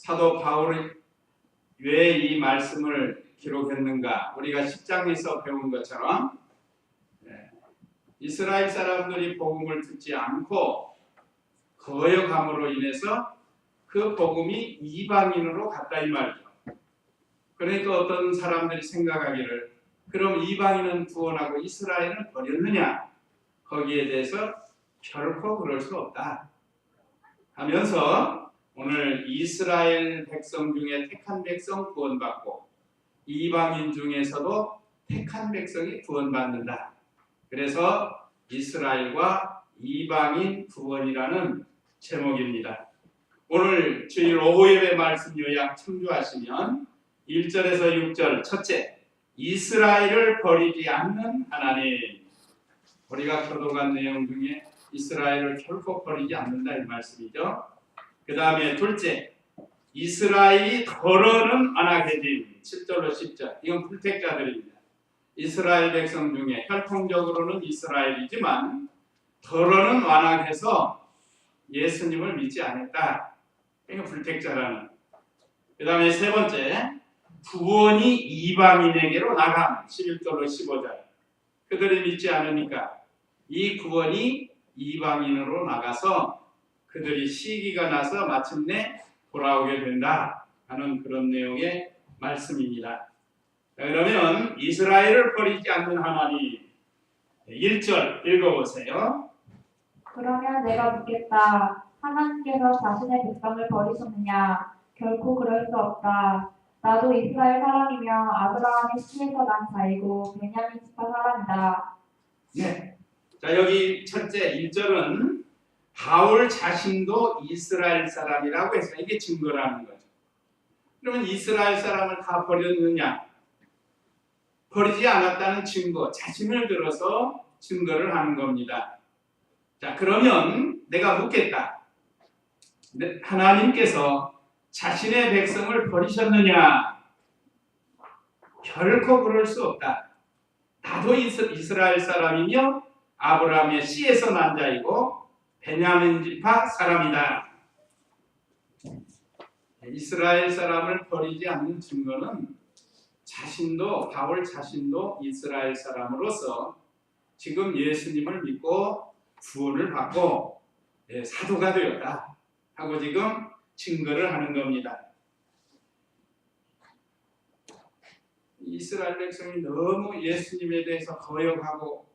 사도 바울이 왜 이 말씀을 기록했는가? 우리가 10장에서 배운 것처럼 이스라엘 사람들이 복음을 듣지 않고 거역함으로 인해서 그 복음이 이방인으로 갔다 이 말이죠. 그러니까 어떤 사람들이 생각하기를 그럼 이방인은 구원하고 이스라엘은 버렸느냐? 거기에 대해서 결코 그럴 수 없다 하면서 오늘 이스라엘 백성 중에 택한 백성 구원받고 이방인 중에서도 택한 백성이 구원받는다. 그래서 이스라엘과 이방인 구원이라는 제목입니다. 오늘 주일 오후 예배 말씀 요약 참조하시면 1절에서 6절 첫째, 이스라엘을 버리지 않는 하나님. 우리가 교도관 내용 중에 이스라엘을 결코 버리지 않는다 이 말씀이죠. 그 다음에 둘째, 이스라엘이 더러는 안 하게 된 7절로 10절. 이건 불택자들입니다. 이스라엘 백성 중에 혈통적으로는 이스라엘이지만 더러는 완악해서 예수님을 믿지 않았다. 이게 불택자라는. 그 다음에 세 번째, 구원이 이방인에게로 나감 11절로 15절. 그들이 믿지 않으니까 이 구원이 이방인으로 나가서 그들이 시기가 나서 마침내 돌아오게 된다 하는 그런 내용의 말씀입니다. 자, 그러면 이스라엘을 버리지 않는 하나님 1절 읽어보세요. 그러면 내가 묻겠다. 하나님께서 자신의 백성을 버리셨느냐? 결코 그럴 수 없다. 나도 이스라엘 사람이며 아브라함의 씨에서 난 자이고 베냐민 지파 사람이다. 네. 자, 여기 첫째 1절은 바울 자신도 이스라엘 사람이라고 해서 이게 증거라는 거죠. 그러면 이스라엘 사람을 다 버렸느냐? 버리지 않았다는 증거, 자신을 들어서 증거를 하는 겁니다. 자, 그러면 내가 묻겠다. 하나님께서 자신의 백성을 버리셨느냐? 결코 그럴 수 없다. 나도 이스라엘 사람이며 아브라함의 씨에서 난 자이고 베냐민 지파 사람이다. 이스라엘 사람을 버리지 않는 증거는 바울 자신도 이스라엘 사람으로서 지금 예수님을 믿고 구원을 받고 사도가 되었다 하고 지금 증거를 하는 겁니다. 이스라엘 백성이 너무 예수님에 대해서 거역하고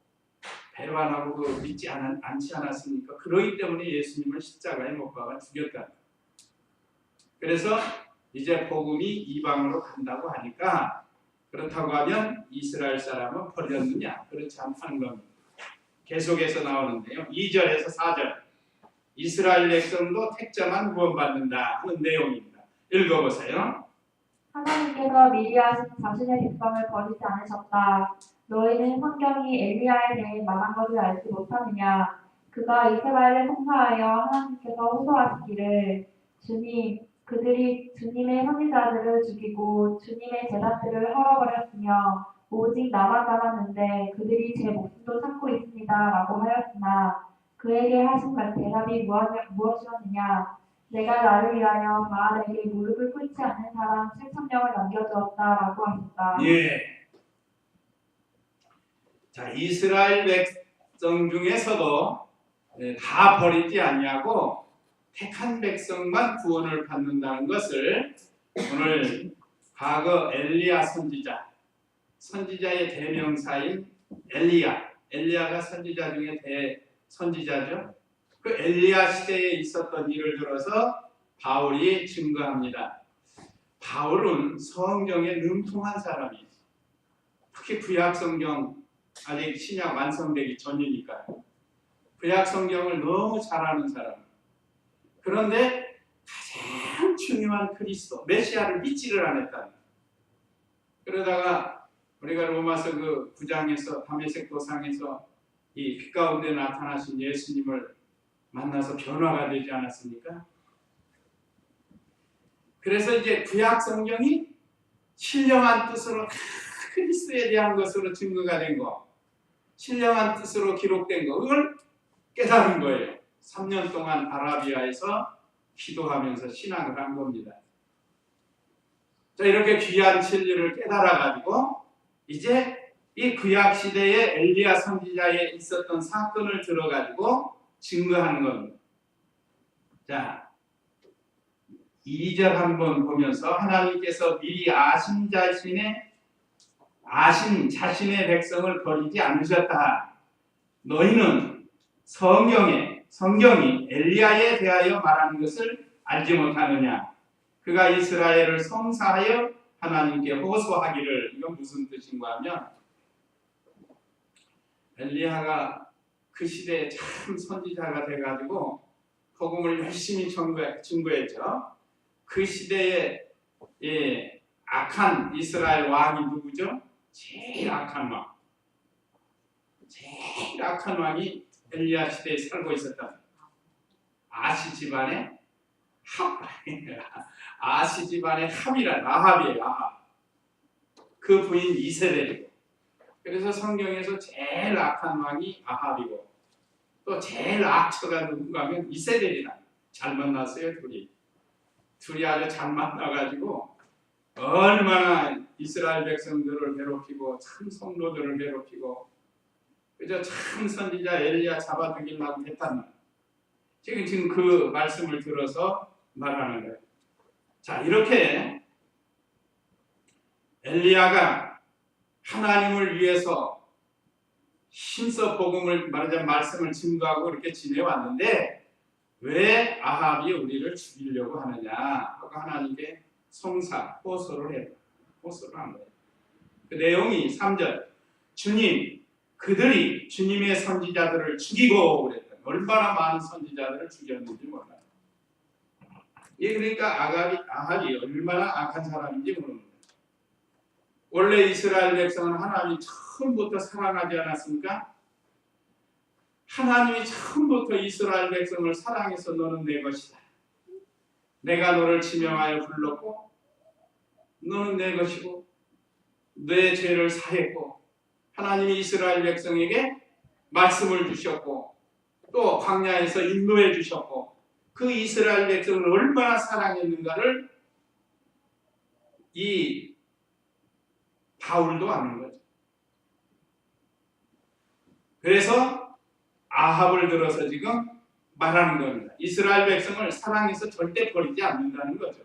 배반하고 믿지 않지 않았습니까? 그러기 때문에 예수님을 십자가에 못 박아 죽였다. 그래서 이제 복음이 이방으로 간다고 하니까 그렇다고 하면 이스라엘 사람은 버렸느냐? 그렇지 않다는 겁니다. 계속해서 나오는데요. 2절에서 4절 이스라엘 백성도 택자만 구원받는다 하는 내용입니다. 읽어보세요. 하나님께서 미리 하신 자신의 백성을 버리지 않으셨다. 너희는 성경이 엘리야에 대해 말한 것을 알지 못하느냐? 그가 이스라엘을 통하여 하나님께서 호소하시기를 그들이 주님의 선지자들을 죽이고 주님의 제자들을 헐어버렸으며 오직 나만 남았는데 그들이 제 목숨도 찾고 있습니다 라고 하였으나 그에게 하신 대답이 무엇이었느냐? 내가 나를 위하여 바알에게 무릎을 꿇지 않는 사람 7,000명을 남겨두었다 라고 하셨다. 예. 자, 이스라엘 백성 중에서도 다 버리지 아니하고 택한 백성만 구원을 받는다는 것을 오늘 과거 엘리야 선지자의 대명사인 엘리야가 선지자 중에 대선지자죠. 그 엘리야 시대에 있었던 일을 들어서 바울이 증거합니다. 바울은 성경에 능통한 사람이에요. 특히 구약성경 아직 신약 완성되기 전이니까요. 구약성경을 너무 잘하는 사람. 그런데 가장 중요한 그리스도 메시아를 믿지를 않았다. 그러다가 우리가 로마서 그 9장에서 다메섹 도상에서 이 빛 가운데 나타나신 예수님을 만나서 변화가 되지 않았습니까? 그래서 이제 구약 성경이 신령한 뜻으로 다 그리스도에 대한 것으로 증거가 된 거, 신령한 뜻으로 기록된 거, 그걸 깨달은 거예요. 3년 동안 아라비아에서 기도하면서 신앙을 한 겁니다. 자, 이렇게 귀한 진리를 깨달아가지고 이제 이 구약 시대에 엘리야 선지자에 있었던 사건을 들어가지고 증거하는 겁니다. 자, 2절 한번 보면서 하나님께서 미리 아신 자신의 백성을 버리지 않으셨다. 너희는 성경이 엘리야에 대하여 말하는 것을 알지 못하느냐. 그가 이스라엘을 성사하여 하나님께 호소하기를. 이건 무슨 뜻인가 하면 엘리야가 그 시대에 참 선지자가 돼가지고 복음을 열심히 증거했죠. 그 시대에 악한 이스라엘 왕이 누구죠? 제일 악한 왕이 엘리야 시대에 살고 있었다. 아시 집안의 합이라 라합이에요. 라합. 그 부인 이세벨이고. 그래서 성경에서 제일 악한 왕이 아합이고 또 제일 악처가 누군가 하면 이세벨이라. 잘 만났어요. 둘이 아주 잘 만나가지고 얼마나 이스라엘 백성들을 괴롭히고 참 성도들을 괴롭히고 그저 참 선지자 엘리야 잡아 죽이려고 했단 말이에요. 지금 그 말씀을 들어서 말하는 거예요. 자, 이렇게 엘리야가 하나님을 위해서 힘써 복음을 말하자면 말씀을 증거하고 이렇게 지내왔는데 왜 아합이 우리를 죽이려고 하느냐 하고 하나님께 호소를 한 거예요. 그 내용이 3절 주님 그들이 주님의 선지자들을 죽이고 그랬다. 얼마나 많은 선지자들을 죽였는지 몰라요. 그러니까 아합이 얼마나 악한 사람인지 모르는 거예요. 원래 이스라엘 백성은 하나님이 처음부터 사랑하지 않았습니까? 하나님이 처음부터 이스라엘 백성을 사랑해서 너는 내 것이다. 내가 너를 지명하여 불렀고 너는 내 것이고 내 죄를 사했고 하나님이 이스라엘 백성에게 말씀을 주셨고 또 광야에서 인도해 주셨고 그 이스라엘 백성을 얼마나 사랑했는가를 이 바울도 아는 거죠. 그래서 아합을 들어서 지금 말하는 겁니다. 이스라엘 백성을 사랑해서 절대 버리지 않는다는 거죠.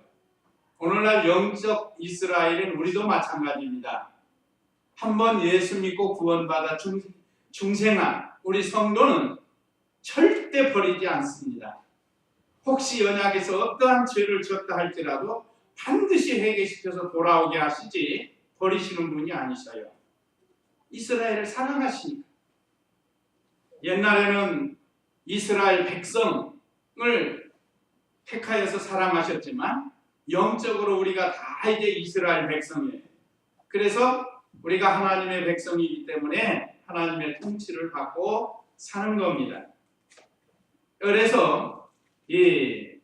오늘날 영적 이스라엘은 우리도 마찬가지입니다. 한번 예수 믿고 구원받아 중생한 우리 성도는 절대 버리지 않습니다. 혹시 연약해서 어떠한 죄를 지었다 할지라도 반드시 회개시켜서 돌아오게 하시지 버리시는 분이 아니셔요. 이스라엘을 사랑하시니까. 옛날에는 이스라엘 백성을 택하여서 사랑하셨지만 영적으로 우리가 다 이제 이스라엘 백성이에요. 그래서 우리가 하나님의 백성이기 때문에 하나님의 통치를 받고 사는 겁니다. 그래서 이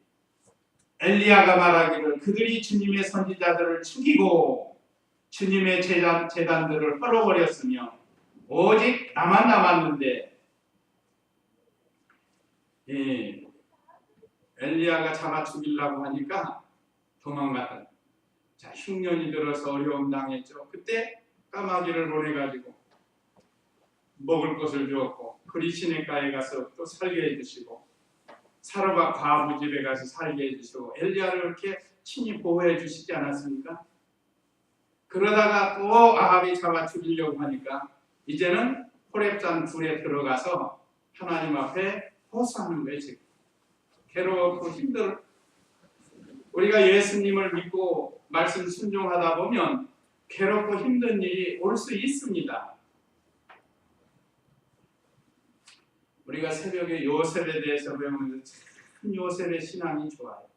엘리야가 말하기를 그들이 주님의 선지자들을 죽이고 주님의 제단들을 헐어버렸으며 오직 나만 남았는데 엘리야가 잡아 죽이려고 하니까 도망갔다. 자, 흉년이 들어서 어려움 당했죠. 그때 까마귀를 보내가지고 먹을 것을 주었고 그리 시냇가에 가서 또 살게 해주시고 사르밧 과부 집에 가서 살게 해주시고 엘리야를 이렇게 친히 보호해 주시지 않았습니까? 그러다가 또 아합이 잡아 죽이려고 하니까 이제는 호렙산 불에 들어가서 하나님 앞에 호소하는 거예요. 지금 괴롭고 힘들어. 우리가 예수님을 믿고 말씀 순종하다 보면 괴롭고 힘든 일이 올 수 있습니다. 우리가 새벽에 요셉에 대해서 배우는데 참 요셉의 신앙이 좋아요.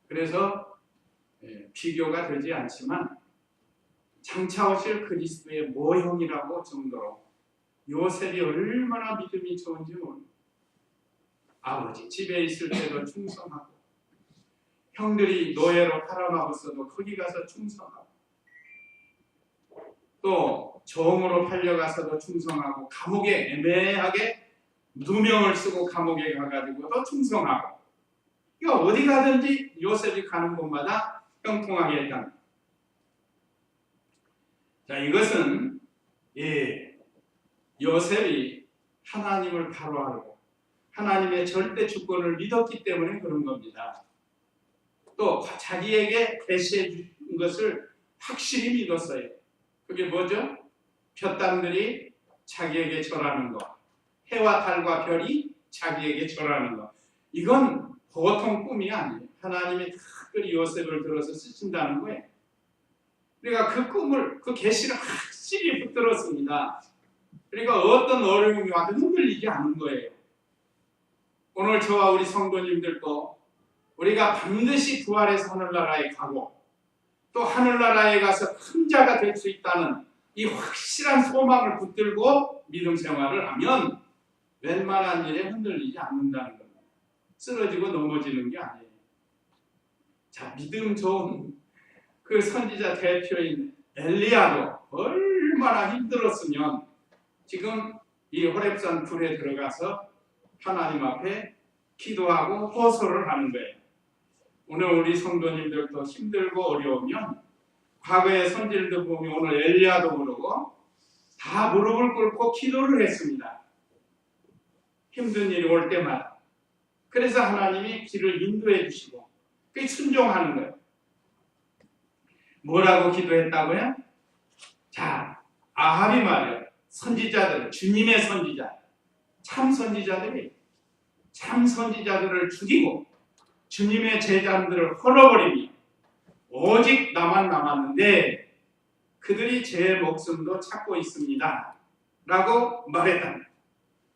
그래서 비교가 되지 않지만 장차 오실 그리스도의 모형이라고 정도로 요셉이 얼마나 믿음이 좋은지 모릅니다. 아버지 집에 있을 때도 충성하고 형들이 노예로 팔아먹었어도 거기 가서 충성하고 또 종으로 팔려가서도 충성하고 감옥에 애매하게 누명을 쓰고 감옥에 가가지고도 충성하고 그러니까 어디 가든지 요셉이 가는 곳마다 형통하게 했다. 자, 이것은 요셉이 하나님을 바로 알고 하나님의 절대 주권을 믿었기 때문에 그런 겁니다. 또 자기에게 계시해 준 것을 확실히 믿었어요. 그게 뭐죠? 볕담들이 자기에게 절하는 것, 해와 달과 별이 자기에게 절하는 것. 이건 보통 꿈이 아니에요. 하나님이 특별히 요셉을 들어서 쓰신다는 거예요. 그러니까 그 꿈을, 그 계시를 확실히 붙들었습니다. 그러니까 어떤 어려움이 와도 흔들리지 않은 거예요. 오늘 저와 우리 성도님들도 우리가 반드시 부활해서 하늘나라에 가고 또 하늘나라에 가서 큰 자가 될 수 있다는 이 확실한 소망을 붙들고 믿음 생활을 하면 웬만한 일에 흔들리지 않는다는 겁니다. 쓰러지고 넘어지는 게 아니에요. 자, 믿음 좋은 그 선지자 대표인 엘리야도 얼마나 힘들었으면 지금 이 호렙산 불에 들어가서 하나님 앞에 기도하고 호소를 하는 거예요. 오늘 우리 성도님들도 힘들고 어려우면 과거의 선지자들 보면 오늘 엘리야도 그러고 다 무릎을 꿇고 기도를 했습니다. 힘든 일이 올 때마다. 그래서 하나님이 길을 인도해 주시고 그게 순종하는 거예요. 뭐라고 기도했다고요? 자, 아합이 말이야. 선지자들, 주님의 선지자, 참 선지자들을 죽이고 주님의 제자들을 헐어버리며 오직 나만 남았는데 그들이 제 목숨도 찾고 있습니다. 라고 말했다.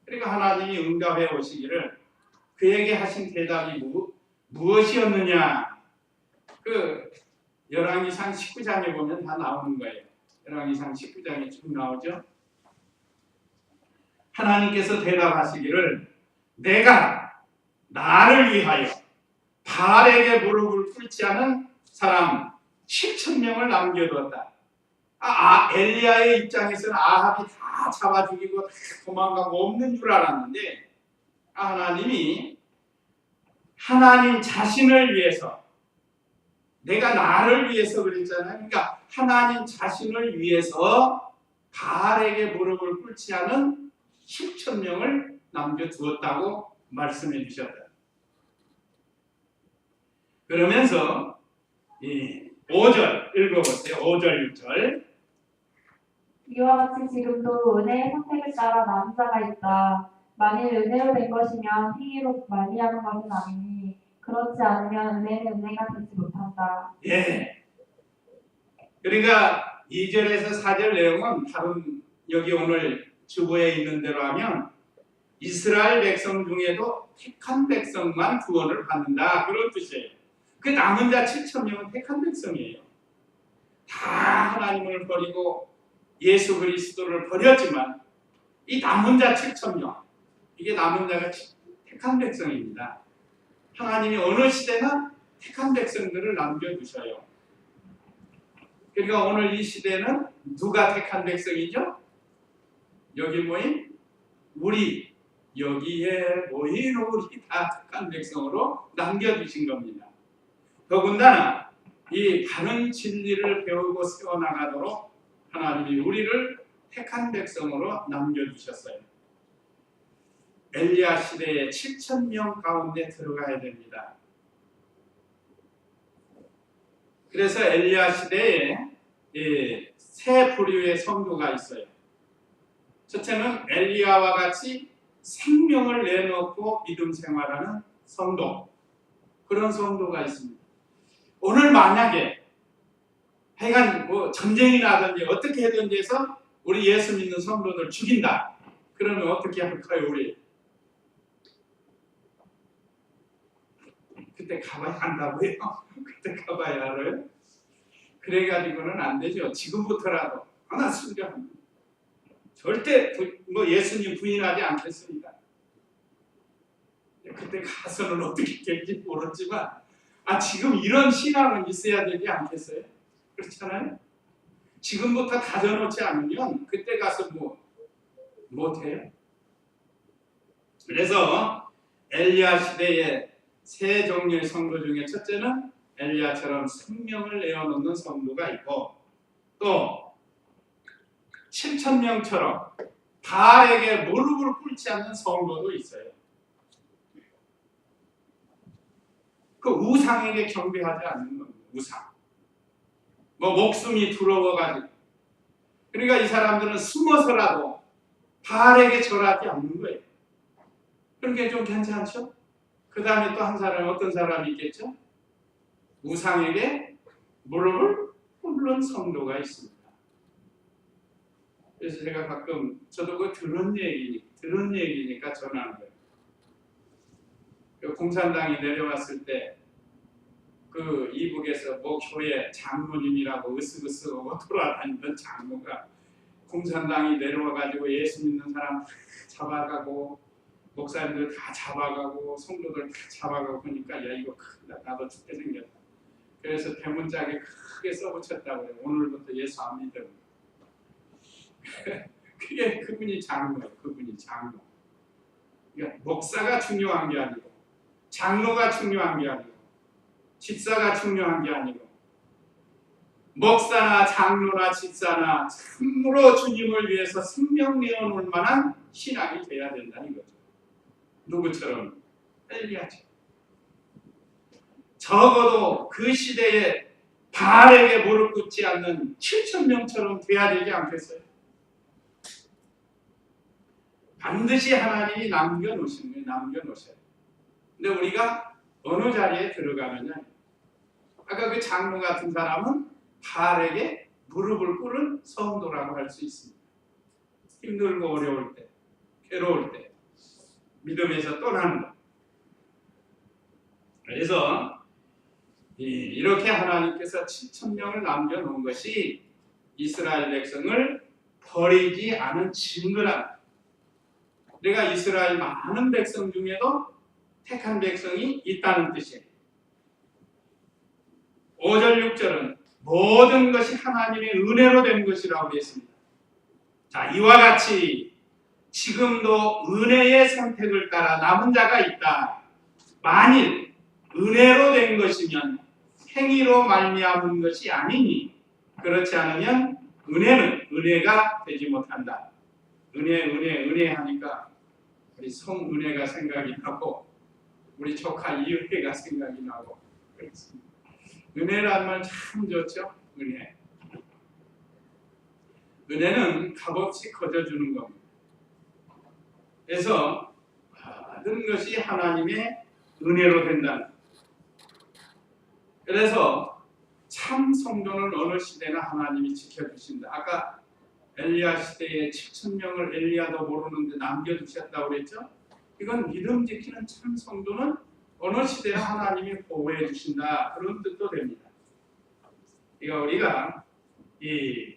그러니까 하나님이 응답해 오시기를 그에게 하신 대답이 무엇이었느냐? 그 열왕기상 19장에 보면 다 나오는 거예요. 열왕기상 19장에 쭉 나오죠. 하나님께서 대답하시기를 내가 나를 위하여 바알에게 무릎을 꿇지 않은 사람 7,000명을 남겨두었다. 엘리야의 입장에서는 아합이 다 잡아 죽이고 다 도망가고 없는 줄 알았는데 하나님이 하나님 자신을 위해서 내가 나를 위해서 그랬잖아요. 그러니까 하나님 자신을 위해서 바알에게 무릎을 꿇지 않은 7,000명을 남겨두었다고 말씀해 주셨다. 그러면서 5절 읽어보세요. 5절 6절 이와 같이 지금도 은혜의 선택을 따라 남은 자가 있다. 만일 은혜로 된 것이면 행위로 말미암은 것은 아니니 그렇지 않으면 은혜는 은혜가 되지 못한다. 예. 그러니까 2절에서 4절 내용은 다른 여기 오늘 주보에 있는 대로 하면 이스라엘 백성 중에도 택한 백성만 구원을 받는다. 그런 뜻이에요. 그 남은 자 7,000명은 택한 백성이에요. 다 하나님을 버리고 예수 그리스도를 버렸지만 이 남은 자 7,000명 이게 남은 자가 택한 백성입니다. 하나님이 어느 시대나 택한 백성들을 남겨두셔요. 그러니까 오늘 이 시대는 누가 택한 백성이죠? 여기 모인 우리 여기에 모인 우리 다 택한 백성으로 남겨두신 겁니다. 더군다나 이 바른 진리를 배우고 세워나가도록 하나님이 우리를 택한 백성으로 남겨두셨어요. 엘리야 시대에 7,000명 가운데 들어가야 됩니다. 그래서 엘리야 시대에 세 부류의 성도가 있어요. 첫째는 엘리야와 같이 생명을 내놓고 믿음 생활하는 성도. 그런 성도가 있습니다. 오늘 만약에 하여간 뭐 전쟁이 나든지 어떻게 하든지 해서 우리 예수 믿는 성도들 죽인다. 그러면 어떻게 할까요, 우리? 그때 가봐야 한다고요? 그때 가봐야 알아요? 그래가지고는 안 되죠. 지금부터라도 하나 순종합니다. 절대 뭐 예수님 부인하지 않겠습니다. 그때 가서는 어떻게 될지 모르지만 지금 이런 신앙은 있어야 되지 않겠어요? 그렇잖아요? 지금부터 다져놓지 않으면 그때 가서 못해요. 그래서 엘리야 시대에 세 종류의 성도 중에 첫째는 엘리야처럼 생명을 내어놓는 성도가 있고, 또 7,000명처럼 바알에게 무릎을 꿇지 않는 성도도 있어요. 그 우상에게 경배하지 않는 겁니다. 우상. 목숨이 두려워가지고. 그러니까 이 사람들은 숨어서라도 바알에게 절하지 않는 거예요. 그런 게 좀 괜찮죠? 그 다음에 또 한 사람, 어떤 사람이 있겠죠? 우상에게 무릎을 꿇는 성도가 있습니다. 그래서 제가 가끔, 저도 그 들은 얘기니까 전하는 거예요. 공산당이 내려왔을 때, 그 이북에서 교회 장로님이라고 으쓱으쓱하고 돌아다니던 장로가 공산당이 내려와가지고 예수 믿는 사람 다 잡아가고, 목사님들 다 잡아가고, 성도들 다 잡아가고 하니까, 야, 이거 큰일나, 나도 죽게 생겼다. 그래서 대문짝에 크게 써붙였다고 해요. 오늘부터 예수 안 믿음. 그게 그분이 장로예요. 그분이 장로. 그러니까 목사가 중요한 게 아니고, 장로가 중요한 게 아니고, 집사가 중요한 게 아니고, 목사나 장로나 집사나 참으로 주님을 위해서 생명 내어놓을 만한 신앙이 돼야 된다는 거죠. 누구처럼? 엘리야처럼. 적어도 그 시대에 바알에게 무릎 꿇지 않는 7,000명처럼 돼야 되지 않겠어요? 반드시 하나님이 남겨놓으시는 거예요. 남겨놓으셔요. 근데 우리가 어느 자리에 들어가느냐. 아까 그 장로 같은 사람은 바알에게 무릎을 꿇은 성도라고 할 수 있습니다. 힘들고 어려울 때, 괴로울 때, 믿음에서 떠나는 것. 그래서 이렇게 하나님께서 7,000명을 남겨놓은 것이 이스라엘 백성을 버리지 않은 증거라. 우리가 이스라엘 많은 백성 중에도 택한 백성이 있다는 뜻이에요. 5절 6절은 모든 것이 하나님의 은혜로 된 것이라고 했습니다. 자, 이와 같이 지금도 은혜의 선택을 따라 남은 자가 있다. 만일 은혜로 된 것이면 행위로 말미암은 것이 아니니, 그렇지 않으면 은혜는 은혜가 되지 못한다. 은혜 하니까 우리 성은혜가 생각이 나고, 우리 조카 이은혜가 생각이 나고 그렇습니다. 은혜란 말 참 좋죠. 은혜는 값없이 거저주는 겁니다. 그래서 모든 것이 하나님의 은혜로 된다는. 그래서 참 성도는 어느 시대나 하나님이 지켜주신다. 아까 엘리야 시대에 7,000명을 엘리야도 모르는데 남겨두셨다고 그랬죠. 이건 믿음 지키는 참 성도는 어느 시대나 하나님이 보호해 주신다, 그런 뜻도 됩니다. 그러니까 우리가 이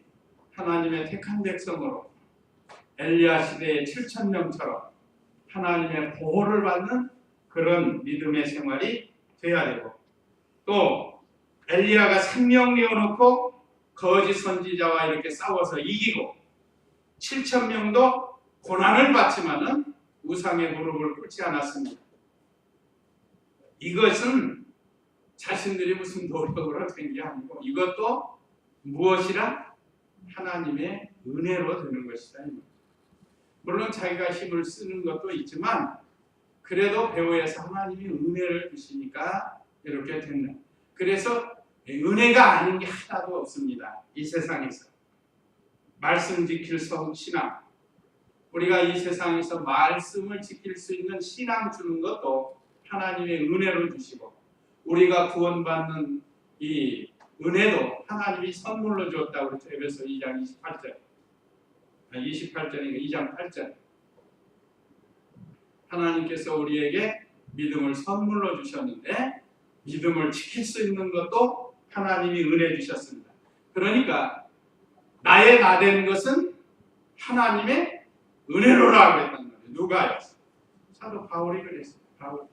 하나님의 택한 백성으로 엘리야 시대의 7,000명처럼 하나님의 보호를 받는 그런 믿음의 생활이 돼야 되고, 또 엘리야가 생명 내어놓고 거짓 선지자와 이렇게 싸워서 이기고 7,000명도 고난을 받지만은 우상의 무릎을 꿇지 않았습니다. 이것은 자신들이 무슨 노력으로 된 게 아니고, 이것도 무엇이라? 하나님의 은혜로 되는 것이다. 물론 자기가 힘을 쓰는 것도 있지만, 그래도 배후에서 하나님이 은혜를 주시니까 이렇게 된다. 그래서 은혜가 아닌 게 하나도 없습니다. 이 세상에서. 말씀 지킬 신앙. 우리가 이 세상에서 말씀을 지킬 수 있는 신앙 주는 것도 하나님의 은혜로 주시고, 우리가 구원받는 이 은혜도 하나님이 선물로 주었다고 그랬죠. 에베소 2장 28절. 28절이니까 2장 8절. 하나님께서 우리에게 믿음을 선물로 주셨는데, 믿음을 지킬 수 있는 것도 하나님이 은혜 주셨습니다. 그러니까 나의 나 되는 것은 하나님의 은혜로라고 했단 말이에요. 누가요? 사도 바울이 그랬어요. 바울.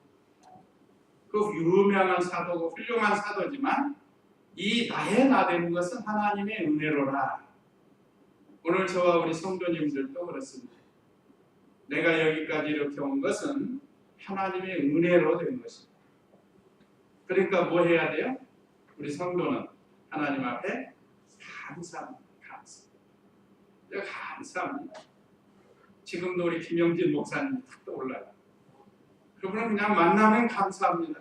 그 유명한 사도고 훌륭한 사도지만, 이 나의 나 되는 것은 하나님의 은혜로라. 오늘 저와 우리 성도님들도 그렇습니다. 내가 여기까지 이렇게 온 것은 하나님의 은혜로 된 것입니다. 그러니까 뭐 해야 돼요? 우리 성도는 하나님 앞에 감사합니다. 감사합니다. 지금도 우리 김영진 목사님이 탁 떠올라요. 그분은 그냥 만나면 감사합니다.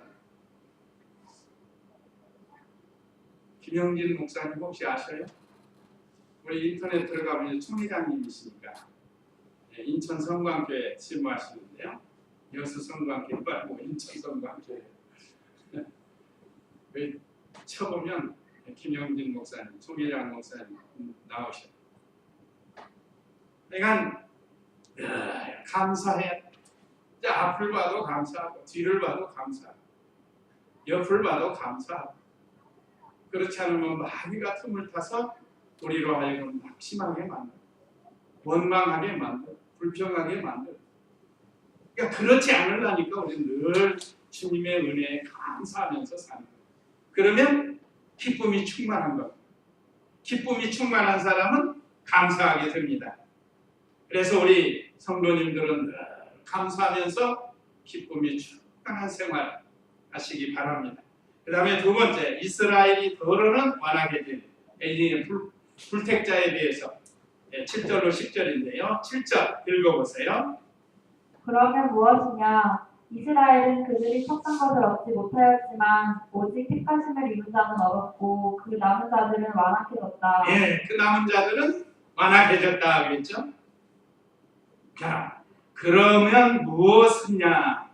김영진 목사님 혹시 아셔요? 우리 인터넷 들어가면 총회장님이시니까 인천 성광교회 실무하시는데요. 여수 성광교회 말고 인천 성광교회 쳐보면 김영진 목사님, 총회장 목사님 나오셔요. 그러니까 감사해. 앞을 봐도 감사하고 뒤를 봐도 감사하고 옆을 봐도 감사하고 그렇지 않으면 마귀가 틈을 타서 우리로 하여금 낙심하게 만들고 원망하게 만들고 불평하게 만들고 그러니까 그렇지 않으려니까 우리는 늘 주님의 은혜에 감사하면서 사는 거예요. 그러면 기쁨이 충만한 겁니다. 기쁨이 충만한 사람은 감사하게 됩니다. 그래서 우리 성도님들은 감사하면서 기쁨이 충만한 생활 하시기 바랍니다. 그 다음에 두 번째, 이스라엘이 더러는 완악해진 불택자에 대해서 7절로 10절인데요. 7절 읽어보세요. 그러면 무엇이냐? 이스라엘은 그들이 쳤던 것을 얻지 못하였지만 오직 택하심을 이룬 자는 얻었고 그 남은 자들은 완악해졌다. 그 남은 자들은 완악해졌다 그랬죠. 자, 그러면 무엇이냐?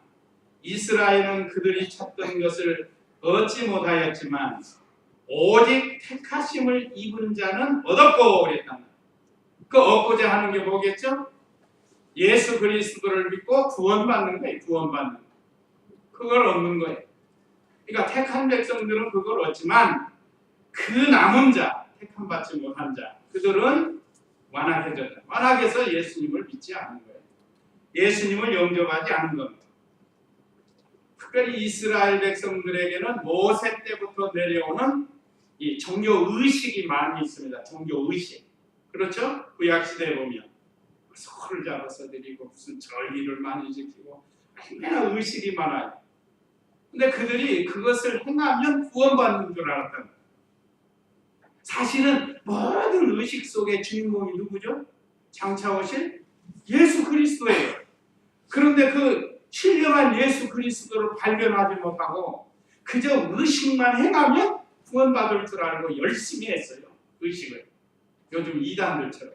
이스라엘은 그들이 찾던 것을 얻지 못하였지만 오직 택하심을 입은 자는 얻었고 그랬다. 그 얻고자 하는 게 뭐겠죠? 예수 그리스도를 믿고 구원받는 거예요. 구원받는 거. 그걸 얻는 거예요. 그러니까 택한 백성들은 그걸 얻지만 그 남은 자, 택함 받지 못한 자, 그들은 완악해졌다. 완악해서 예수님을 믿지 않은 거예요. 예수님을 영접하지 않은 겁니다. 특별히 이스라엘 백성들에게는 모세 때부터 내려오는 이 종교 의식이 많이 있습니다. 종교 의식. 그렇죠? 구약 시대에 보면 소를 잡아서 드리고 무슨 절기를 많이 지키고 얼마나 의식이 많아요. 근데 그들이 그것을 행하면 구원받는 줄 알았다는 거예요. 사실은 모든 의식 속의 주인공이 누구죠? 장차 오실 예수 그리스도예요. 그런데 그 신령한 예수 그리스도를 발견하지 못하고 그저 의식만 행하면 구원받을 줄 알고 열심히 했어요. 의식을. 요즘 이단들처럼.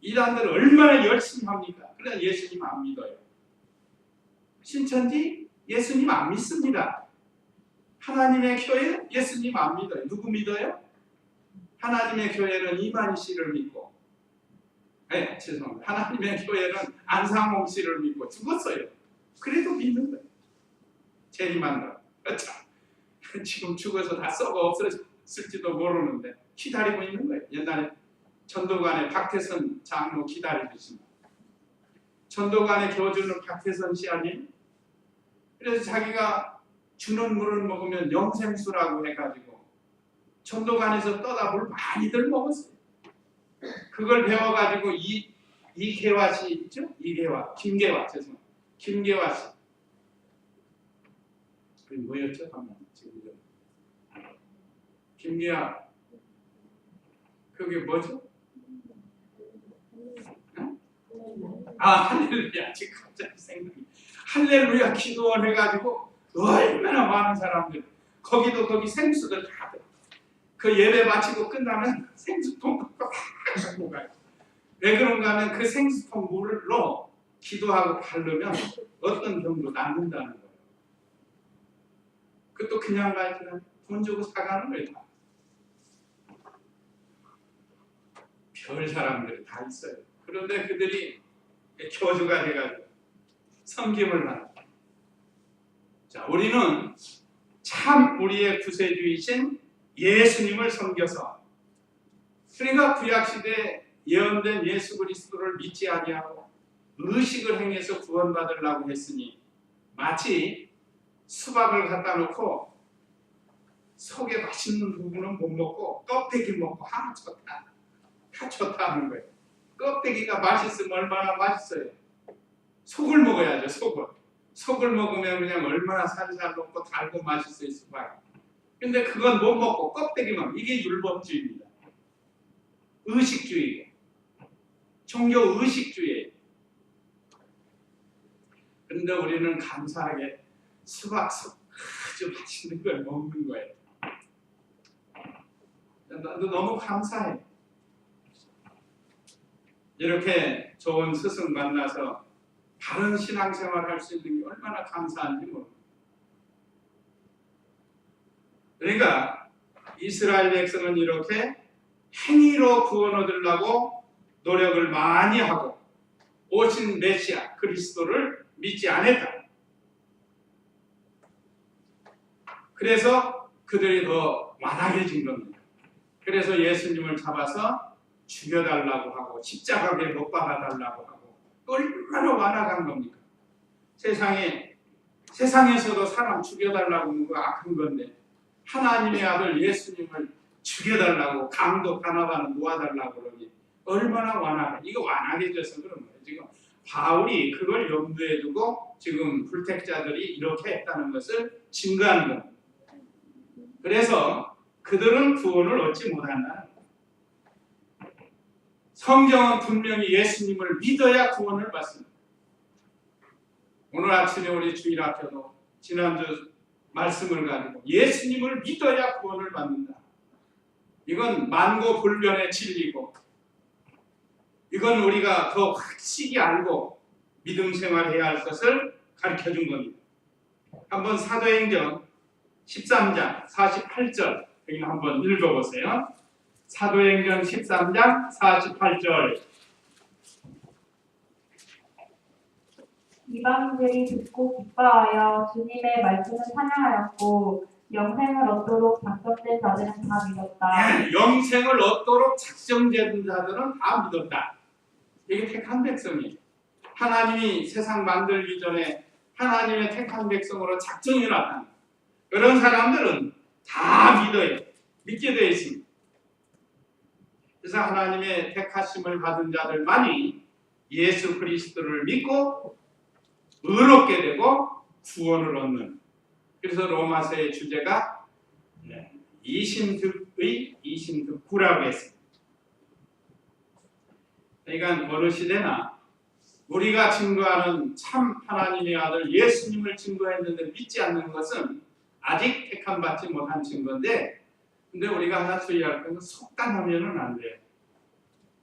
이단들 얼마나 열심히 합니까? 그러나 예수님 안 믿어요. 신천지 예수님 안 믿습니다. 하나님의 교회 예수님 안 믿어요. 누구 믿어요? 하나님의 교회는 이만희 씨를 믿고 죄송합니다. 하나님의 교회는 안상홍 씨를 믿고 죽었어요. 그래도 믿는 거예요. 재림한다. 지금 죽어서 다 썩어 없어졌을지도 모르는데 기다리고 있는 거예요. 옛날에 전도관의 박태선 장로 기다리듯이 전도관의 교주는 박태선 씨 아니에요? 그래서 자기가 주는 물을 먹으면 영생수라고 해가지고 전도관에서 떠다 물 많이들 먹었어요. 그걸 배워가지고 이계화 씨 있죠? 김계화 죄송합니다. 김계화 씨. 그게 뭐였죠? 지금 김계화. 그게 뭐죠? 할렐루야. 지금 갑자기 생각이. 할렐루야 기도원 해가지고 얼마나 많은 사람들. 거기 생수들 다 들어. 그 예배 마치고 끝나면 생수통 다 갖고 가요. 왜 그런가 하면 그 생수통 물로 기도하고 바르면 어떤 병도 낫는다는 거예요. 그것도 그냥 가지고 돈 주고 사가는 거예요. 다. 별 사람들이 다 있어요. 그런데 그들이 교주가 돼가지고 섬김을 받는. 자, 우리는 참 우리의 구세주이신 예수님을 섬겨서 그러니까 구약시대에 예언된 예수 그리스도를 믿지 아니하고 의식을 행해서 구원받으려고 했으니 마치 수박을 갖다 놓고 속에 맛있는 부분은 못 먹고 껍데기 먹고 하나 좋다. 다 좋다 하는 거예요. 껍데기가 맛있으면 얼마나 맛있어요. 속을 먹어야죠. 속을. 속을 먹으면 그냥 얼마나 살살 녹고 달고 맛있을 수밖에. 근데 그건 못 먹고 껍데기만. 이게 율법주의입니다. 의식주의. 종교 의식주의예요. 그런데 우리는 감사하게 수박속 아주 맛있는 걸 먹는 거예요. 나도 너무 감사해. 이렇게 좋은 스승 만나서 바른 신앙생활 할 수 있는 게 얼마나 감사한지 모릅니다. 그러니까 이스라엘 백성은 이렇게 행위로 구원 얻으려고 노력을 많이 하고 오신 메시아 그리스도를 믿지 않았다. 그래서 그들이 더 완악해진 겁니다. 그래서 예수님을 잡아서 죽여달라고 하고 십자가에 못 박아달라고 하고 얼마나 완악한 겁니까? 세상에서도 사람 죽여달라고 하는 거 악한 건데 하나님의 아들 예수님을 죽여달라고 강도 가나다는 놓아달라고 그러니 얼마나 완악해. 이거 완악해져서 그런 거예요. 지금 바울이 그걸 염두에 두고 지금 불택자들이 이렇게 했다는 것을 증거하는 겁니다. 그래서 그들은 구원을 얻지 못한다. 성경은 분명히 예수님을 믿어야 구원을 받습니다. 오늘 아침에 우리 주일학교도 지난주 말씀을 가지고 예수님을 믿어야 구원을 받는다. 이건 만고불변의 진리고 이건 우리가 더 확실히 알고 믿음 생활해야 할 것을 가르쳐준 겁니다. 한번 사도행전 13장 48절 여기 한번 읽어보세요. 사도행전 13장 48절. 이방인들이 듣고 기뻐하여 주님의 말씀을 찬양하였고 영생을 얻도록 작정된 자들은 다 믿었다. 영생을 얻도록 작정된 자들은 다 믿었다. 이게 택한 백성이에요. 하나님이 세상 만들기 전에 하나님의 택한 백성으로 작정해놨다. 그런 사람들은 다 믿어요. 믿게 되어 있습니다. 그래서 하나님의 택하심을 받은 자들만이 예수 그리스도를 믿고 의롭게 되고 구원을 얻는. 그래서 로마서의 주제가 이심득의 이심득구라고 했습니다. 그러니까 어느 시대나 우리가 증거하는 참 하나님의 아들 예수님을 증거했는데 믿지 않는 것은 아직 택함 받지 못한 증거인데, 근데 우리가 하나 주의할 것은 속단하면은 안 돼요.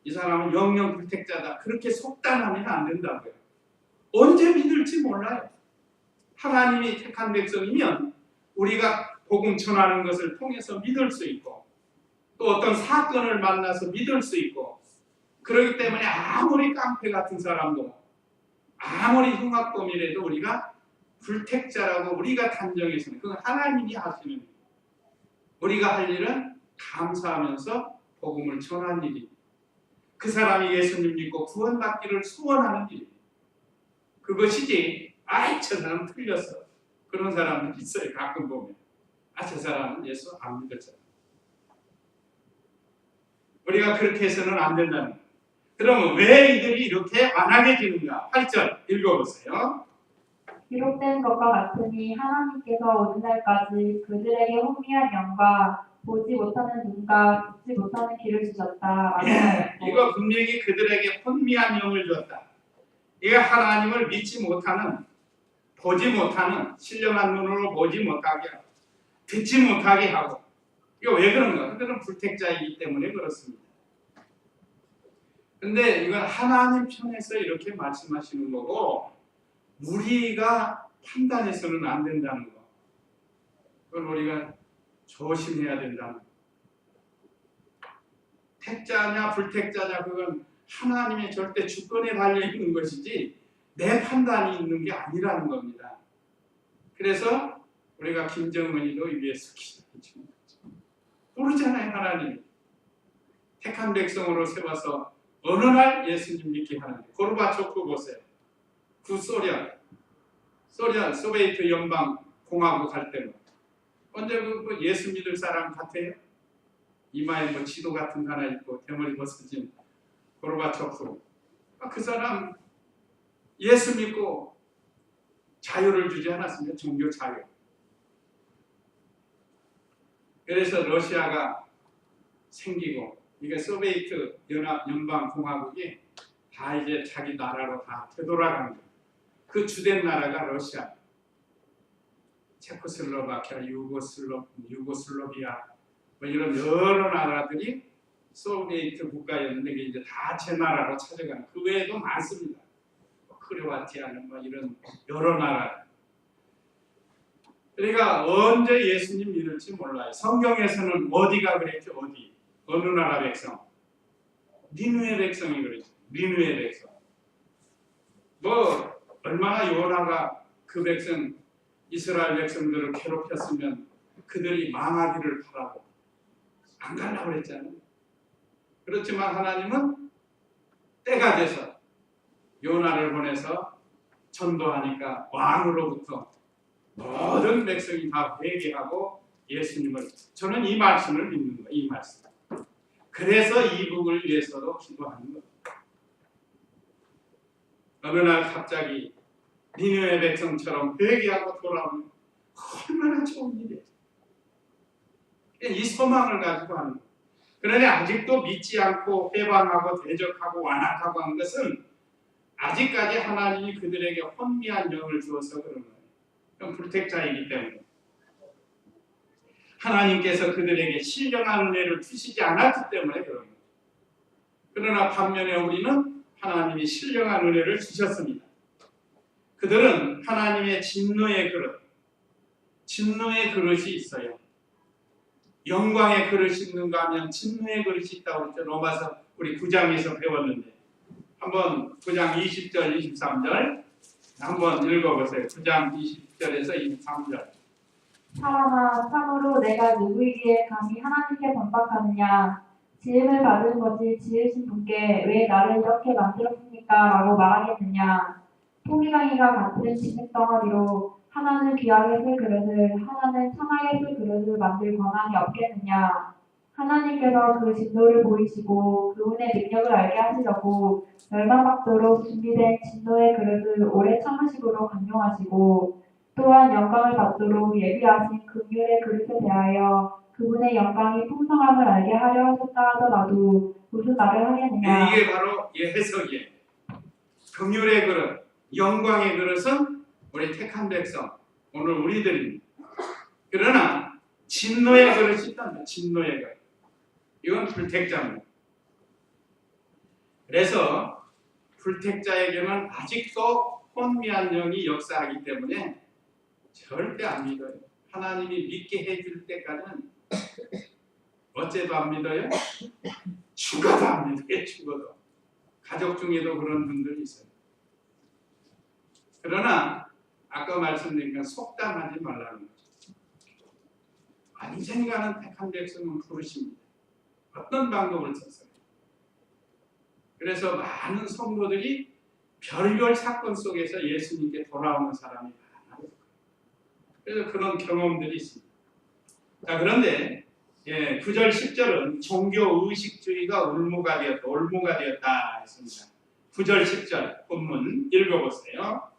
이 사람은 영영 불택자다. 그렇게 속단하면 안 된다고요. 언제 믿을지 몰라요. 하나님이 택한 백성이면 우리가 복음 전하는 것을 통해서 믿을 수 있고 또 어떤 사건을 만나서 믿을 수 있고, 그렇기 때문에 아무리 깡패 같은 사람도 아무리 흉악범이라도 우리가 불택자라고 우리가 단정해서는 그건 하나님이 하시는 일이에요. 우리가 할 일은 감사하면서 복음을 전하는 일입니다. 그 사람이 예수님 믿고 구원받기를 소원하는 일입니다. 그것이지 아이 저 사람 틀렸어. 그런 사람들 있어요. 가끔 보면 저 사람은 예수 안 믿었잖아. 우리가 그렇게 해서는 안 된다는 거예요. 그러면 왜 이들이 이렇게 완악해지는가? 8절 읽어보세요. 기록된 것과 같으니 하나님께서 오늘날까지 그들에게 혼미한 영과 보지 못하는 눈과 듣지 못하는 귀를 주셨다. 이거 분명히 그들에게 혼미한 영을 줬다. 이게 하나님을 믿지 못하는, 보지 못하는, 신령한 눈으로 보지 못하게 하고 듣지 못하게 하고. 이거 왜 그런가? 그들은 불택자이기 때문에 그렇습니다. 근데 이건 하나님 편에서 이렇게 말씀하시는 거고 우리가 판단해서는 안 된다는 거. 그걸 우리가 조심해야 된다는 거. 택자냐 불택자냐 그건 하나님의 절대 주권에 달려있는 것이지 내 판단이 있는 게 아니라는 겁니다. 그래서 우리가 김정은이도 위에서 기도해주는 거죠. 모르잖아요. 하나님 택한 백성으로 세워서 어느 날 예수님 믿게 하는데, 고르바초프 보세요. 구소련 소비에트 연방 공화국 할 때는 언제 그 예수 믿을 사람 같아요? 이마에 뭐 지도 같은 거 하나 있고 대머리 벗어진 고르바초프. 그 사람 예수 믿고 자유를 주지 않았습니까? 종교 자유. 그래서 러시아가 생기고 이게 소비에트 연합 연방공화국이 다 이제 자기 나라로 다 되돌아간 거예요. 그 주된 나라가 러시아, 체코슬로바키아, 유고슬로비아 뭐 이런 여러 나라들이 소비에트 국가였는데 이게 이제 다 제 나라로 찾아가는. 그 외에도 많습니다. 크로아티아는 뭐 이런 여러 나라. 그러니까 언제 예수님 믿을지 몰라요. 성경에서는 어디가 그랬죠? 어디? 어느 나라 백성? 니느웨 백성이 그랬죠. 니느웨 백성. 뭐 얼마나 요나가 그 백성 이스라엘 백성들을 괴롭혔으면 그들이 망하기를 바라고 안 가려고 그랬잖아요. 그렇지만 하나님은 때가 돼서 요나를 보내서 전도하니까 왕으로부터 모든 백성이 다 회개하고 예수님을, 저는 이 말씀을 믿는 거예요. 이 말씀. 그래서 이북을 위해서도 기도하는 거예요. 어느 날 갑자기 니느웨 백성처럼 회개하고 돌아오면 얼마나 좋은 일이에요. 이 소망을 가지고 하는 거예요. 그런데 아직도 믿지 않고 회방하고 대적하고 완악하고 한 것은 아직까지 하나님이 그들에게 혼미한 영을 주어서 그런 거예요. 그건 불택자이기 때문에 하나님께서 그들에게 신령한 은혜를 주시지 않았기 때문에 그런 거예요. 그러나 반면에 우리는 하나님이 신령한 은혜를 주셨습니다. 그들은 하나님의 진노의 그릇, 진노의 그릇이 있어요. 영광의 그릇이 있는가 하면 진노의 그릇이 있다고 했죠. 로마서 우리 9장에서 배웠는데 한번 9장 20절 23절 한번 읽어보세요. 9장 20절에서 23절. 사람아, 참으로 내가 누구이기에 감히 하나님께 반박하느냐? 지음을 받은 것이 지으신 분께 왜 나를 이렇게 만들었습니까? 라고 말하겠느냐? 토기강이가 같은 진흙덩어리로 하나는 귀하게 쓸 그릇을 하나는 천하게 쓸 그릇을 만들 권한이 없겠느냐? 하나님께서 그 진노를 보이시고 그분의 능력을 알게 하시려고 멸망받도록 준비된 진노의 그릇을 오래 참으시도록 강용하시고 또한 영광을 받도록 예비하신 긍휼의 그릇에 대하여 그분의 영광이 풍성함을 알게 하려 하셨다 하더라도 무슨 말을 하겠느냐. 이게 바로 해석이에요. 긍휼의 그릇, 영광의 그릇은 우리 택한 백성, 오늘 우리들입니다. 그러나 진노의 그릇이 있답니다. 진노의 그릇. 이건 불택자입니다. 그래서 불택자에게는 아직도 혼미한 영이 역사하기 때문에 절대 안 믿어요. 하나님이 믿게 해줄 때까지는 어째도 안 믿어요? 죽어도 안 믿어요. 죽어도. 가족 중에도 그런 분들이 있어요. 그러나 아까 말씀드린 건 속담하지 말라는 거죠. 언젠가는 택한 백성은 부르십니다. 어떤 방법을 썼어요. 그래서 많은 성도들이 별별 사건 속에서 예수님께 돌아오는 사람이 많아요. 그래서 그런 경험들이 있습니다. 자, 그런데 9절 10절은 종교 의식주의가 올무가 되었다 했습니다. 9절 10절 본문 읽어보세요.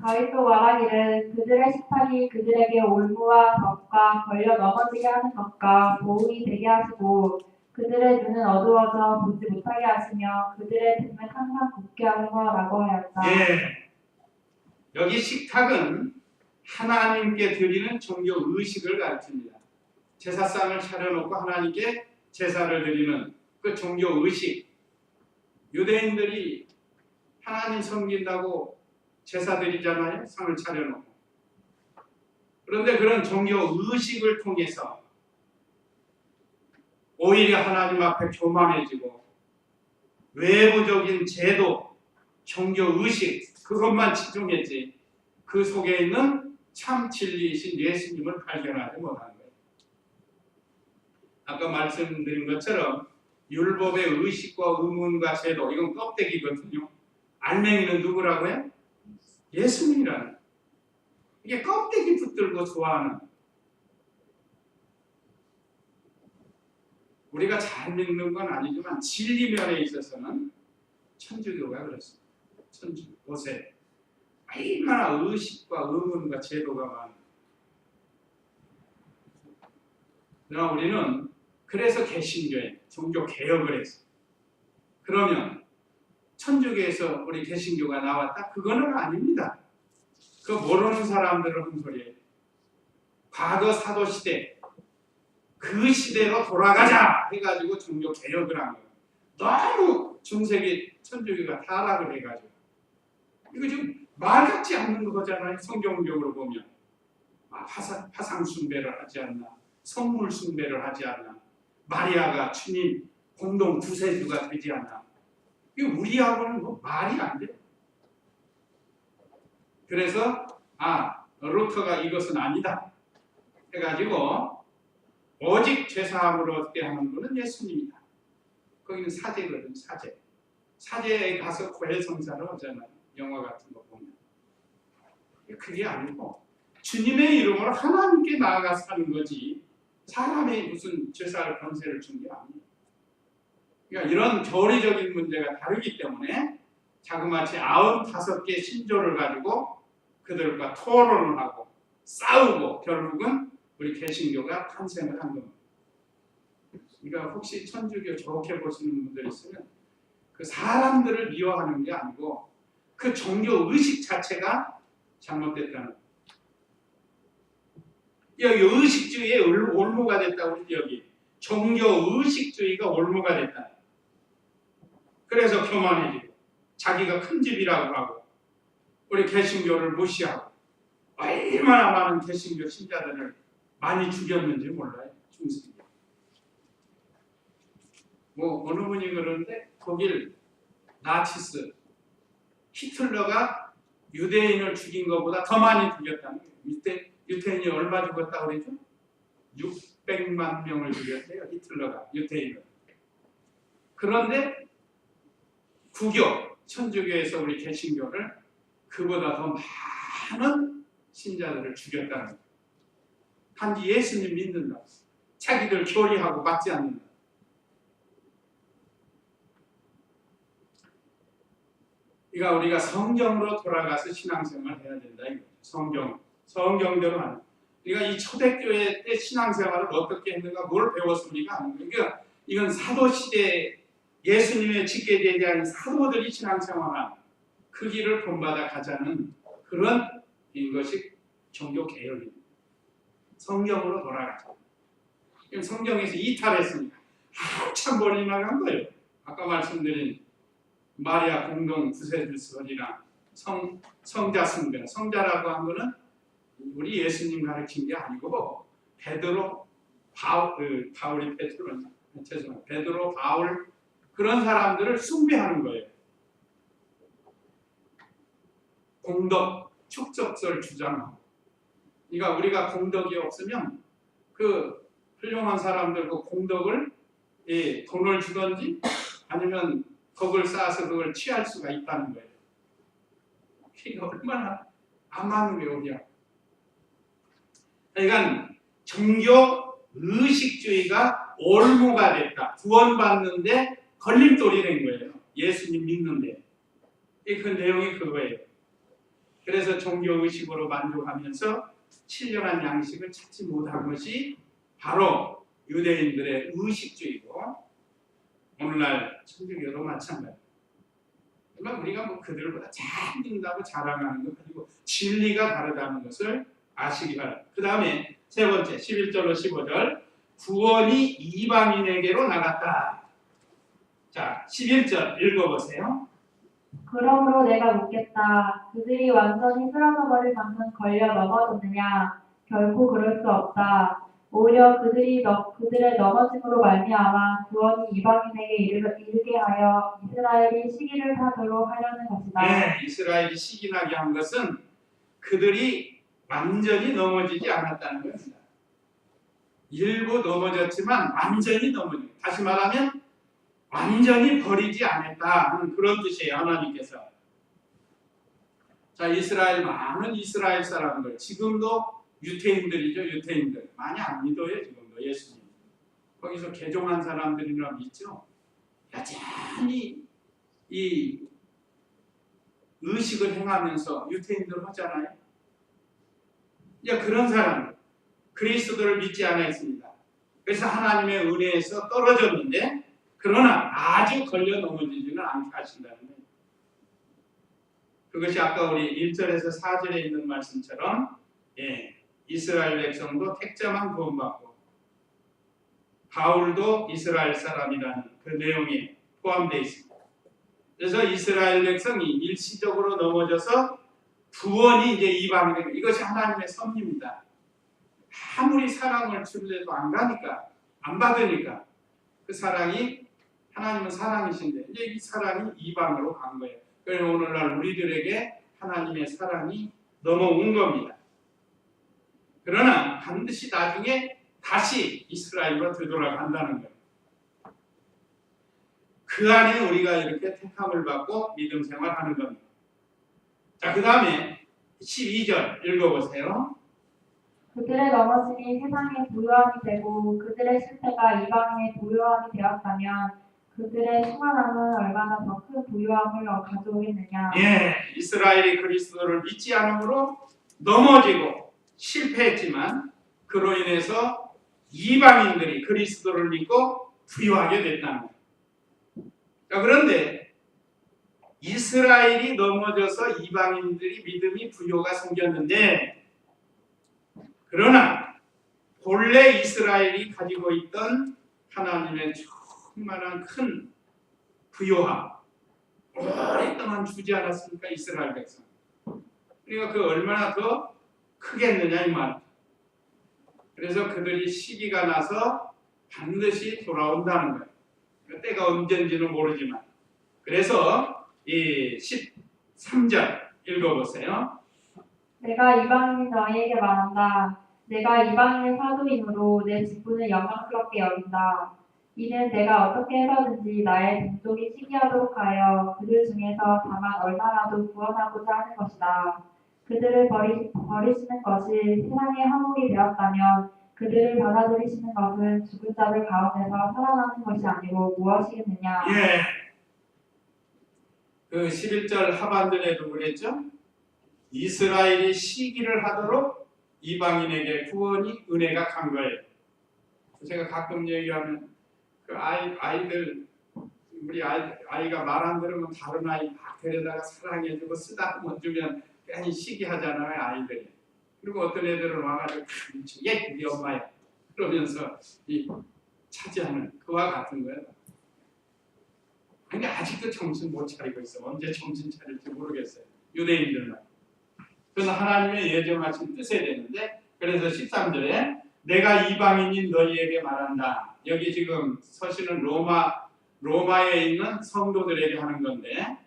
다윗도 말하기를 그들의 식탁이 그들에게 올무와 덕과 걸려 넘어지게 하는 것과 보응이 되게 하시고 그들의 눈은 어두워져 보지 못하게 하시며 그들의 등은 항상 굽게 하시라고 하였다. 여기 식탁은 하나님께 드리는 종교 의식을 가르칩니다. 제사상을 차려놓고 하나님께 제사를 드리는 그 종교 의식. 유대인들이 하나님 섬긴다고 제사 드리잖아요. 상을 차려놓고. 그런데 그런 종교 의식을 통해서 오히려 하나님 앞에 교만해지고 외부적인 제도, 종교 의식 그것만 치중했지 그 속에 있는 참 진리이신 예수님을 발견하지 못하는 거예요. 아까 말씀드린 것처럼 율법의 의식과 의문과 제도 이건 껍데기거든요. 알맹이는 누구라고요? 예수님이라는. 이게 껍데기 붙들고 좋아하는. 우리가 잘 믿는 건 아니지만 진리 면에 있어서는 천주교가 그렇습니다. 천주, 모세. 얼마나 의식과 의문과 제도가 많은. 그러나 우리는 그래서 개신교에 종교 개혁을 했어. 그러면 천주교에서 우리 개신교가 나왔다? 그거는 아닙니다. 그 모르는 사람들은 흠소리예요. 과거 사도시대 그 시대로 돌아가자 해가지고 종교 개혁을 한 거예요. 너무 중세기 천주교가 타락을 해가지고 이거 지금 말 같지 않는 거잖아요. 성경적으로 보면 화상 숭배를 하지 않나, 성물 숭배를 하지 않나, 마리아가 주님 공동 구세주가 되지 않나. 이거 우리하고는 뭐 말이 안 돼. 그래서 루터가 이것은 아니다 해가지고 오직 죄사함으로 얻게 하는 분은 예수님이다. 거기는 사제거든. 사제에 가서 고해성사를 하잖아요. 영화 같은 거 보면. 그게 아니고 주님의 이름으로 하나님께 나아가 사는 거지 사람이 무슨 죄사할 권세를 준 게 아니에요. 그러니까 이런 교리적인 문제가 다르기 때문에 자그마치 95개 신조를 가지고 그들과 토론을 하고 싸우고 결국은 우리 개신교가 탄생을 한 겁니다. 그러니까 혹시 천주교 좋게 보시는 분들 있으면 그 사람들을 미워하는 게 아니고 그 종교 의식 자체가 잘못됐다는 거예요. 여기 의식주의의 올무가 됐다고 여기 종교 의식주의가 올무가 됐다. 그래서 교만해지고 자기가 큰 집이라고 하고 우리 개신교를 무시하고 얼마나 많은 개신교 신자들을 많이 죽였는지 몰라요. 중세기. 뭐 어느 분이 그러는데 독일 나치스 히틀러가 유대인을 죽인 것보다 더 많이 죽였다는 거예요. 유태인이 얼마 죽었다고 그러죠? 600만 명을 죽였대요. 히틀러가 유태인을. 그런데 구교, 천주교에서 우리 개신교를 그보다 더 많은 신자들을 죽였다는 거예요. 단지 예수님 믿는다. 자기들 교리하고 맞지 않는다. 그러니까 우리가 성경으로 돌아가서 신앙생활을 해야 된다. 성경대로 하는. 그러니까 이 초대교회 때 신앙생활을 어떻게 했는가 그걸 배워서 우리가 하는 거예요. 그러니까 이건 사도시대 예수님의 직계되지 않은 사도들이 신앙생활한 그 길을 본받아 가자는 그런 것이 종교개혁입니다. 성경으로 돌아가자. 성경에서 이탈했으니까 한참 멀리 나간 거예요. 아까 말씀드린 마리아 공동 구세주설이나 성자 숭배, 성자라고 한 거는 우리 예수님 가르친 게 아니고 베드로, 바울이 베드로, 바울 그런 사람들을 숭배하는 거예요. 공덕, 축적설 주장하고. 그러니까 우리가 공덕이 없으면 그 훌륭한 사람들 그 공덕을 돈을 주든지 아니면 덕을 쌓아서 그걸 취할 수가 있다는 거예요. 이게 얼마나 안 맞는 게 어디야. 그러니까 종교 의식주의가 올무가 됐다. 구원받는데 걸림돌이 된 거예요. 예수님 믿는데. 그 내용이 그거예요. 그래서 종교 의식으로 만족하면서 신령한 양식을 찾지 못한 것이 바로 유대인들의 의식주의고 오늘날 천주교도 마찬가지예요. 그러니까 우리가 뭐 그들보다 잘 믿는다고 자랑하는 것 가지고 진리가 다르다는 것을 아시기 바랍니다. 그 다음에 세 번째 11절로 15절 구원이 이방인에게로 나갔다. 자 11절 읽어보세요. 그러므로 내가 묻겠다. 그들이 완전히 쓰러져 버릴 만큼 걸려 넘어졌느냐? 결코 그럴 수 없다. 오히려 그들의 넘어짐으로 말미암아 구원이 이방인에게 이르게 하여 이스라엘이 시기를 타도록 하려는 것이다. 네, 이스라엘이 시기나게 한 것은 그들이 완전히 넘어지지 않았다는 것입니다. 일부 넘어졌지만 완전히 넘어진. 다시 말하면 완전히 버리지 않았다 하는 그런 뜻이에요. 하나님께서. 자, 많은 이스라엘 사람들 지금도 유태인들이죠. 유태인들 많이 안 믿어요. 지금도 예수님. 거기서 개종한 사람들이라 믿죠. 여전히 이 의식을 행하면서 유태인들 하잖아요. 이제 그런 사람 그리스도를 믿지 않았습니다. 그래서 하나님의 은혜에서 떨어졌는데 그러나 아주 걸려 넘어지지는 않게 하신다는 거예요. 그것이 아까 우리 1절에서 4절에 있는 말씀처럼 이스라엘 백성도 택자만 구원받고 바울도 이스라엘 사람이라는 그 내용이 포함되어 있습니다. 그래서 이스라엘 백성이 일시적으로 넘어져서 구원이 이제 이방이 되고 이것이 하나님의 섭리입니다. 아무리 사랑을 주려도 안 가니까 안 받으니까 그 사랑이 하나님은 사랑이신데 이제 이 사랑이 이방으로 간 거예요. 그래서 오늘날 우리들에게 하나님의 사랑이 넘어온 겁니다. 그러나 반드시 나중에 다시 이스라엘로 되돌아간다는 거예요. 그 안에 우리가 이렇게 택함을 받고 믿음 생활하는 겁니다. 자, 그 다음에 12절 읽어보세요. 그들의 넘어짐이 세상의 부요함이 되고 그들의 실패가 이방인의 부요함이 되었다면 그들의 충만함은 얼마나 더 큰 부요함을 가져오겠느냐. 이스라엘이 그리스도를 믿지 않음으로 넘어지고 실패했지만 그로 인해서 이방인들이 그리스도를 믿고 부요하게 됐다는 거예요. 자, 그런데 이스라엘이 넘어져서 이방인들이 믿음이 부요가 생겼는데 그러나 본래 이스라엘이 가지고 있던 하나님의 충만한 큰 부요함 오랫동안 주지 않았습니까? 이스라엘 백성. 그러니까 그 얼마나 더 크겠느냐 이 말. 그래서 그들이 시기가 나서 반드시 돌아온다는 거예요. 때가 언젠지는 모르지만. 그래서 이 13절 읽어보세요. 내가 이방인인 너희에게 말한다. 내가 이방인의 사도임으로 내 직분을 영광스럽게 여긴다. 이는 내가 어떻게 해서든지 나의 동족이 시기하도록 하여 그들 중에서 다만 얼마라도 구원하고자 하는 것이다. 그들을 버리시는 것이 세상의 화목이 되었다면 그들을 받아들이시는 것은 죽은 자들 가운데서 살아나는 것이 아니고 무엇이겠느냐. 그 11절 하반절에도 그랬죠. 이스라엘이 시기를 하도록 이방인에게 구원이 은혜가 간 거예요. 제가 가끔 얘기하면 그 아이들 우리 아이가 말 안 들으면 다른 아이 막 데려다가 사랑해주고 쓰다듬어 주면 괜히 시기하잖아요 아이들이. 그리고 어떤 애들은 와가지고 얘 우리 엄마야 그러면서 이 차지하는 그와 같은 거예요. 근데 아직도 정신 못 차리고 있어. 언제 정신 차릴지 모르겠어요. 유대인들만. 그건 하나님의 예정하신 뜻에 되는데 그래서 13절에 내가 이방인인 너희에게 말한다. 여기 지금 서신은 로마에 있는 성도들에게 하는 건데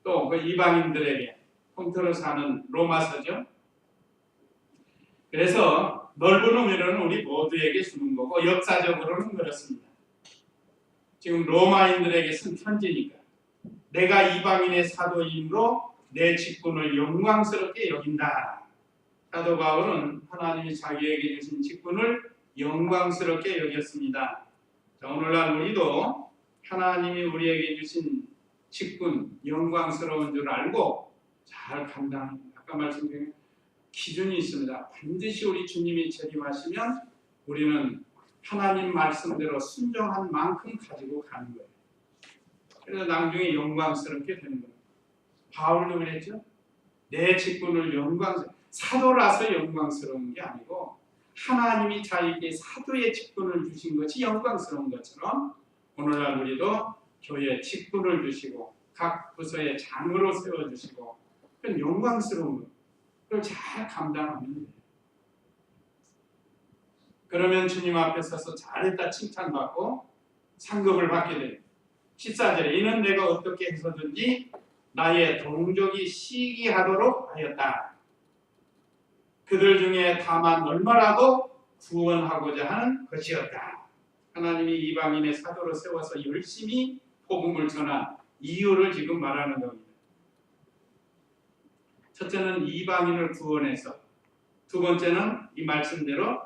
또 그 이방인들에게 통틀어 사는 로마서죠. 그래서 넓은 의미로는 우리 모두에게 주는 거고 역사적으로는 그렇습니다. 지금 로마인들에게 쓴 편지니까 내가 이방인의 사도임으로 내 직분을 영광스럽게 여긴다. 사도 바울은 하나님이 자기에게 주신 직분을 영광스럽게 여겼습니다. 자, 오늘날 우리도 하나님이 우리에게 주신 직분 영광스러운 줄 알고 잘 감당. 아까 말씀드린 기준이 있습니다. 반드시 우리 주님이 재림하시면 우리는 하나님 말씀대로 순종한 만큼 가지고 가는 거예요. 그래서 나중에 영광스럽게 되는 거예요. 바울도 그랬죠. 내 직분을 사도라서 영광스러운 게 아니고 하나님이 자기에게 사도의 직분을 주신 것이 영광스러운 것처럼 오늘날 우리도 교회에 직분을 주시고 각 부서에 장으로 세워주시고 그런 영광스러운 것 그걸 잘 감당하면 돼요. 그러면 주님 앞에 서서 잘했다 칭찬받고 상급을 받게 돼요. 14절에 이는 내가 어떻게 해서든지 나의 동족이 시기하도록 하였다. 그들 중에 다만 얼마라도 구원하고자 하는 것이었다. 하나님이 이방인의 사도로 세워서 열심히 복음을 전한 이유를 지금 말하는 겁니다. 첫째는 이방인을 구원해서, 두 번째는 이 말씀대로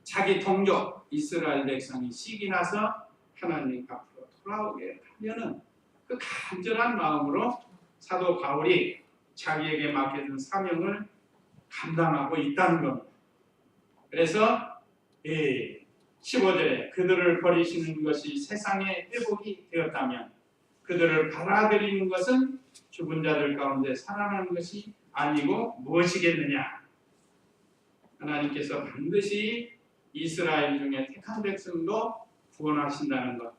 자기 동족 이스라엘 백성이 시기 나서 하나님 앞으로 돌아오게 하려는 그 간절한 마음으로 사도 바울이 자기에게 맡겨준 사명을 감당하고 있다는 겁니다. 그래서 15절에 그들을 버리시는 것이 세상의 회복이 되었다면 그들을 받아들이는 것은 죽은 자들 가운데 살아나는 것이 아니고 무엇이겠느냐. 하나님께서 반드시 이스라엘 중에 택한 백성도 구원하신다는 것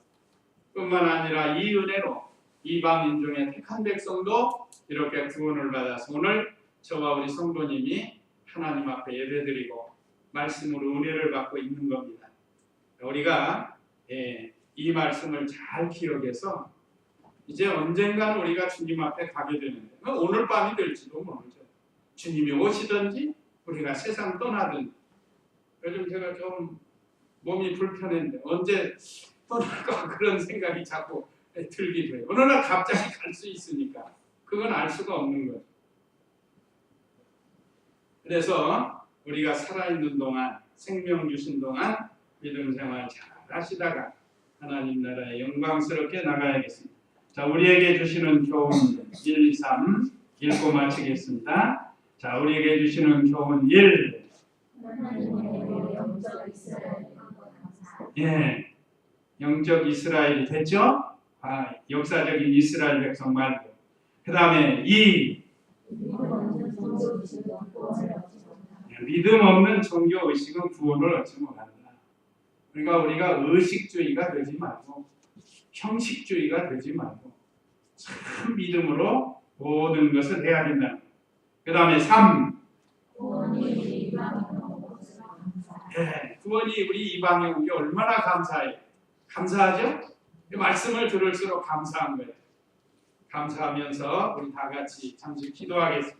뿐만 아니라 이 은혜로 이방인 중에 택한 백성도 이렇게 구원을 받아서 오늘 저와 우리 성도님이 하나님 앞에 예배드리고 말씀으로 은혜를 받고 있는 겁니다. 우리가 이 말씀을 잘 기억해서 이제 언젠가는 우리가 주님 앞에 가게 되는데 오늘 밤이 될지도 모르죠. 주님이 오시든지 우리가 세상 떠나든지. 요즘 제가 좀 몸이 불편했는데 언제 떠날까 그런 생각이 자꾸 들기도 해요. 어느 날 갑자기 갈 수 있으니까 그건 알 수가 없는 거죠. 그래서 우리가 살아있는 동안 생명 주신 동안 믿음 생활 잘 하시다가 하나님 나라에 영광스럽게 나가야겠습니다. 자, 우리에게 주시는 교훈 1, 2, 3 읽고 마치겠습니다. 자, 우리에게 주시는 교훈 1. 영적 이스라엘이 됐죠? 역사적인 이스라엘 백성 말고. 그 다음에 2. 믿음 없는 종교 의식은 구원을 얻지 못한다. 그러니까 우리가 의식주의가 되지 말고 형식주의가 되지 말고 참 믿음으로 모든 것을 해야 된다. 그 다음에 3. 구원이 우리 이방에 온 게 얼마나 감사해요. 감사하죠? 이 말씀을 들을수록 감사한 거예요. 감사하면서 우리 다 같이 잠시 기도하겠습니다.